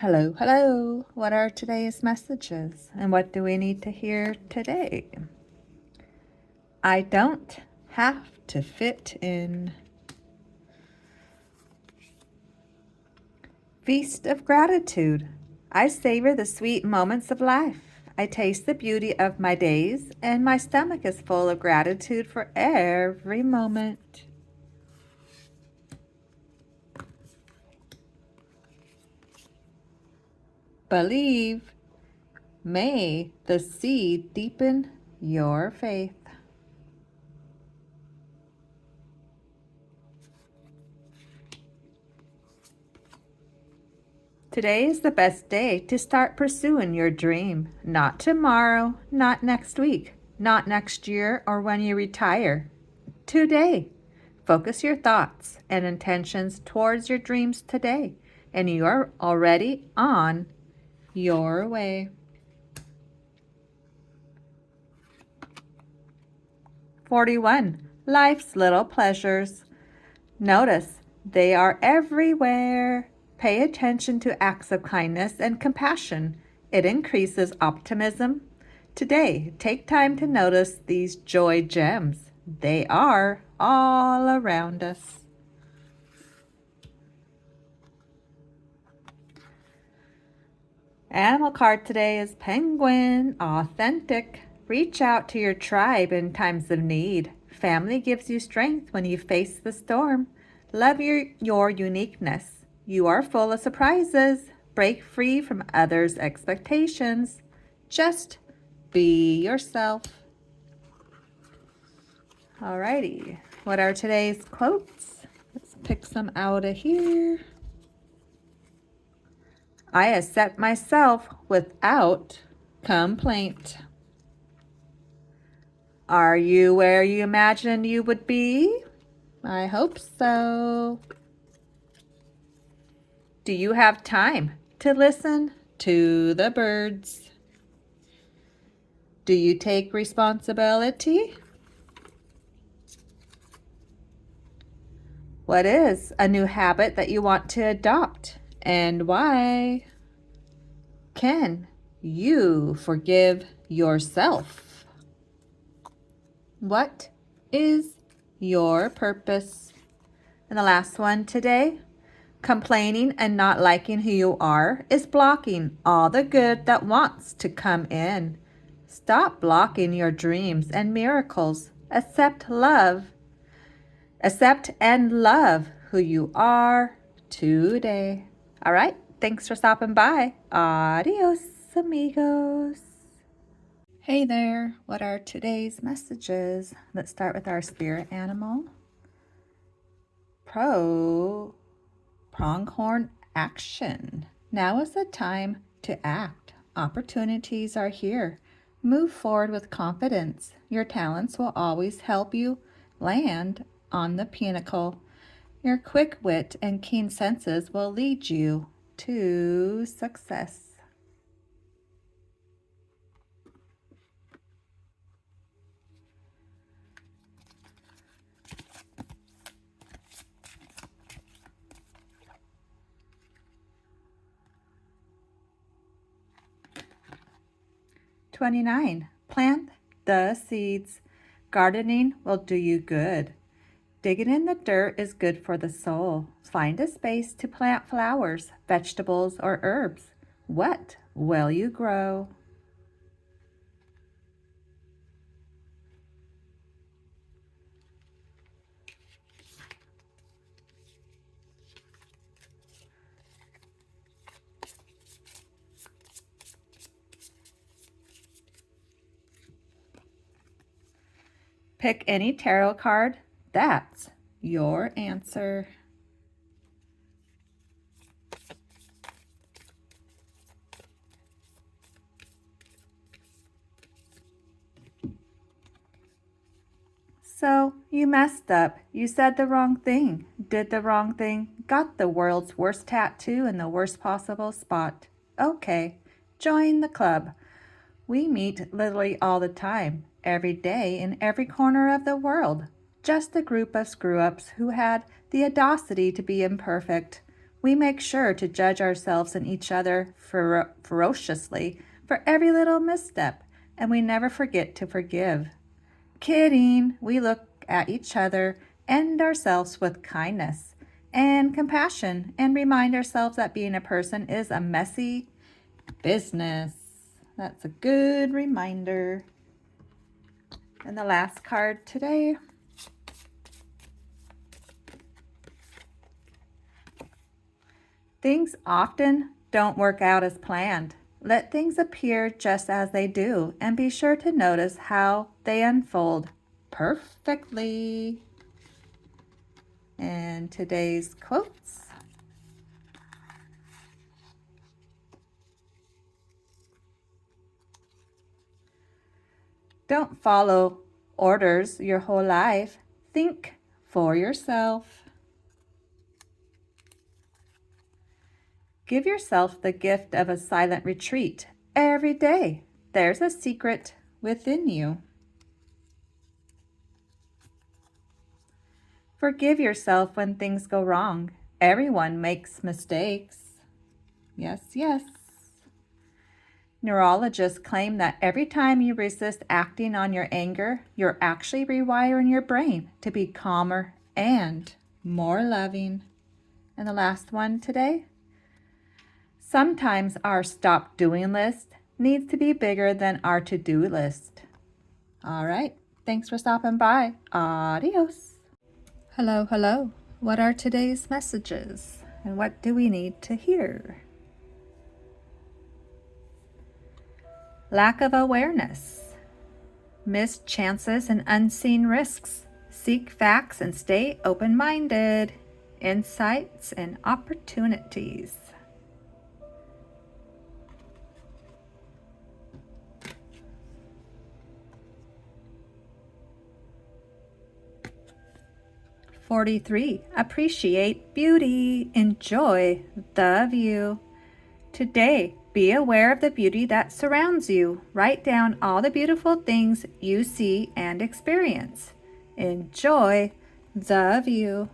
Hello, hello. What are today's messages and what do we need to hear today? I don't have to fit in. Feast of gratitude. I savor the sweet moments of life. I taste the beauty of my days, and my stomach is full of gratitude for every moment. Believe. May the seed deepen your faith. Today is the best day to start pursuing your dream. Not tomorrow, not next week, not next year or when you retire. Today. Focus your thoughts and intentions towards your dreams today, and you're already on your way. 41. Life's little pleasures. Notice they are everywhere. Pay attention to acts of kindness and compassion. It increases optimism. Today, take time to notice these joy gems. They are all around us. Animal card today is Penguin, authentic. Reach out to your tribe in times of need. Family gives you strength when you face the storm. Love your uniqueness. You are full of surprises. Break free from others' expectations. Just be yourself. Alrighty, what are today's quotes? Let's pick some out of here. I accept myself without complaint. Are you where you imagined you would be? I hope so. Do you have time to listen to the birds? Do you take responsibility? What is a new habit that you want to adopt and why? Can you forgive yourself? What is your purpose? And the last one today, complaining and not liking who you are is blocking all the good that wants to come in. Stop blocking your dreams and miracles. Accept and love who you are today. All right, thanks for stopping by. Adios, amigos. Hey there, what are today's messages? Let's start with our spirit animal. Pronghorn action. Now is the time to act. Opportunities are here. Move forward with confidence. Your talents will always help you land on the pinnacle. Your quick wit and keen senses will lead you to success. '29. Plant the seeds. Gardening will do you good. Digging in the dirt is good for the soul. Find a space to plant flowers, vegetables, or herbs. What will you grow? Pick any tarot card. That's your answer. So, you messed up. You said the wrong thing, did the wrong thing, got the world's worst tattoo in the worst possible spot. Okay, join the club. We meet literally all the time, every day in every corner of the world. Just a group of screw-ups who had the audacity to be imperfect. We make sure to judge ourselves and each other ferociously for every little misstep, and we never forget to forgive. Kidding, we look at each other and ourselves with kindness and compassion and remind ourselves that being a person is a messy business. That's a good reminder. And the last card today. Things often don't work out as planned. Let things appear just as they do and be sure to notice how they unfold perfectly. And today's quotes. Don't follow orders your whole life. Think for yourself. Give yourself the gift of a silent retreat every day. There's a secret within you. Forgive yourself when things go wrong. Everyone makes mistakes. Yes, yes. Neurologists claim that every time you resist acting on your anger, you're actually rewiring your brain to be calmer and more loving. And the last one today. Sometimes our stop doing list needs to be bigger than our to-do list. All right. Thanks for stopping by. Adios. Hello, hello. What are today's messages? And what do we need to hear? Lack of awareness. Missed chances and unseen risks. Seek facts and stay open-minded. Insights and opportunities. (43) Appreciate beauty. Enjoy the view. Today, be aware of the beauty that surrounds you. Write down all the beautiful things you see and experience. Enjoy the view.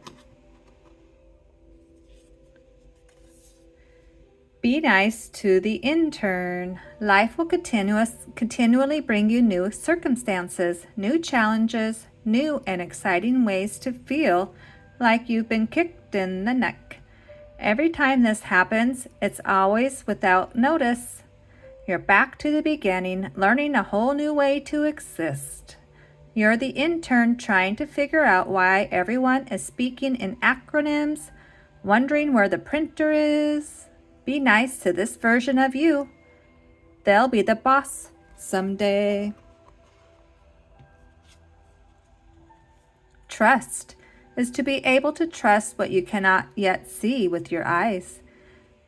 Be nice to the intern. Life will continually bring you new circumstances, new challenges, new and exciting ways to feel like you've been kicked in the neck. Every time this happens, it's always without notice. You're back to the beginning, learning a whole new way to exist. You're the intern trying to figure out why everyone is speaking in acronyms, wondering where the printer is. Be nice to this version of you. They'll be the boss someday. Trust is to be able to trust what you cannot yet see with your eyes.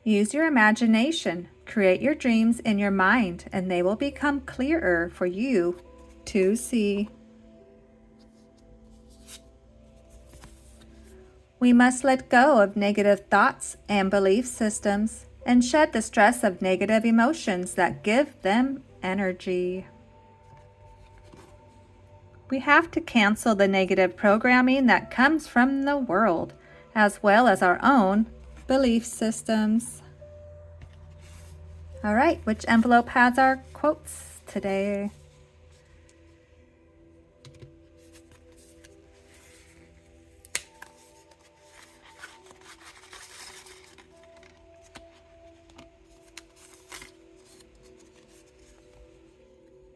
Use your imagination, create your dreams in your mind, and they will become clearer for you to see. We must let go of negative thoughts and belief systems and shed the stress of negative emotions that give them energy. We have to cancel the negative programming that comes from the world, as well as our own belief systems. All right, which envelope has our quotes today?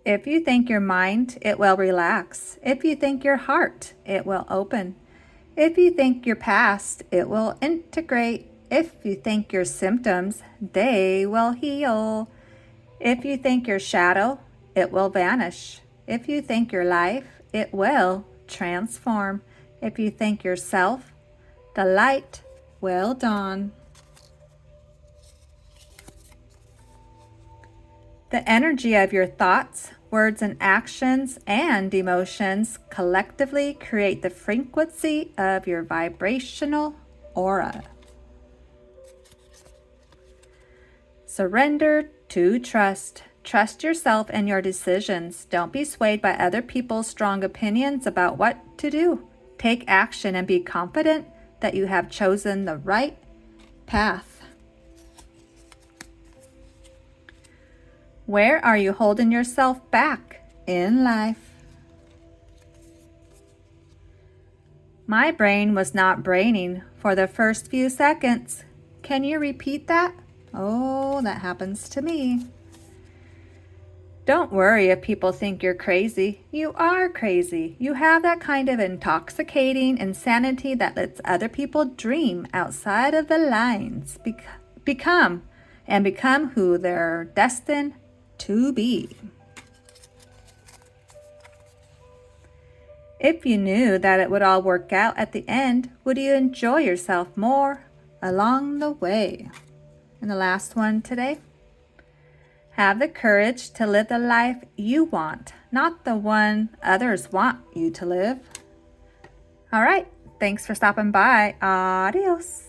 If you think your mind, it will relax. If you think your heart, it will open. If you think your past, it will integrate. If you think your symptoms, they will heal. If you think your shadow, it will vanish. If you think your life, it will transform. If you think yourself, the light will dawn. The energy of your thoughts, words, and actions and emotions collectively create the frequency of your vibrational aura. Surrender to trust. Trust yourself and your decisions. Don't be swayed by other people's strong opinions about what to do. Take action and be confident that you have chosen the right path. Where are you holding yourself back in life? My brain was not braining for the first few seconds. Can you repeat that? Oh, that happens to me. Don't worry if people think you're crazy. You are crazy. You have that kind of intoxicating insanity that lets other people dream outside of the lines. Become who they're destined to be. If you knew that it would all work out at the end, would you enjoy yourself more along the way? And the last one today. Have the courage to live the life you want, not the one others want you to live. All right. Thanks for stopping by. Adios.